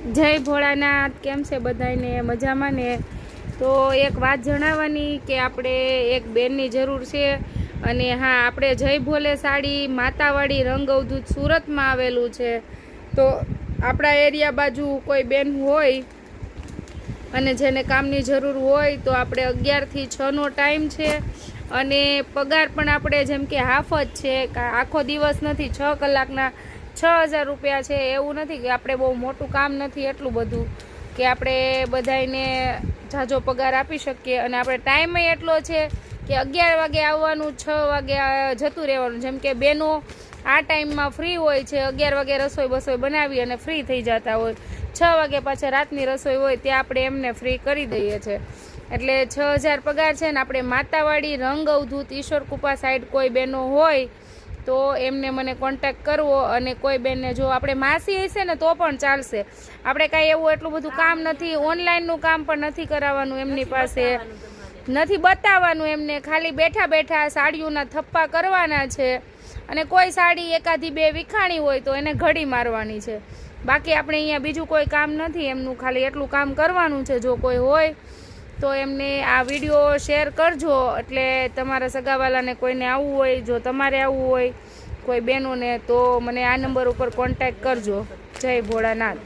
જય ભોળાનાથ। કેમ છે બધાને? મજામાં ને? તો એક વાત જણાવવાની કે આપણે એક બેનની જરૂર છે અને હા, આપણે જય ભોલે સાડી માતાવાડી રંગ અવધૂત સુરતમાં આવેલું છે। તો આપણા એરિયા બાજુ કોઈ બેન હોય અને જેને કામની જરૂર હોય તો આપણે 11 થી 6નો ટાઈમ છે અને પગાર પણ આપણે જેમ કે હાફ જ છે, આખો દિવસ નથી, 6 કલાકના 6000 રૂપિયા છે। એવું નથી કે આપણે બહુ મોટું કામ નથી એટલું બધું કે આપણે બધાને ઝાઝો પગાર આપી શકીએ અને આપણે ટાઈમ એટલો છે કે 11 વાગે આવવાનું, 6 વાગે જતું રહેવાનું। જેમ કે બેનો આ ટાઈમમાં ફ્રી હોય છે, 11 વાગે રસોઈ બસોઈ બનાવી અને ફ્રી થઈ જતા હોય, 6 વાગે પાછા રાતની રસોઈ હોય ત્યાં આપણે એમને ફ્રી કરી દઈએ છીએ। એટલે 6000 પગાર છે ને। આપણે માતાવાડી રંગ અવધૂત ઈશ્વર કૃપા સાઈડ કોઈ બેનો હોય તો એમને મને કોન્ટેક્ટ કરવો અને કોઈ બેનને જો આપણે માસી હશે ને તો પણ ચાલશે। આપણે કાંઈ એવું એટલું બધું કામ નથી, ઓનલાઈનનું કામ પણ નથી કરાવવાનું એમની પાસે, નથી બતાવવાનું એમને, ખાલી બેઠા બેઠા સાડીઓના થપ્પા કરવાના છે અને કોઈ સાડી એકાદી બે વિખાણી હોય તો એને ઘડી મારવાની છે। બાકી આપણે અહીંયા બીજું કોઈ કામ નથી, એમનું ખાલી એટલું કામ કરવાનું છે। જો કોઈ હોય તો એમને આ વિડીયો શેર કરજો, એટલે તમારા સગાવાલાને કોઈને આવવું હોય, જો તમારે આવવું હોય કોઈ બહેનોને તો મને આ નંબર ઉપર કોન્ટેક્ટ કરજો। જય ભોળાનાથ।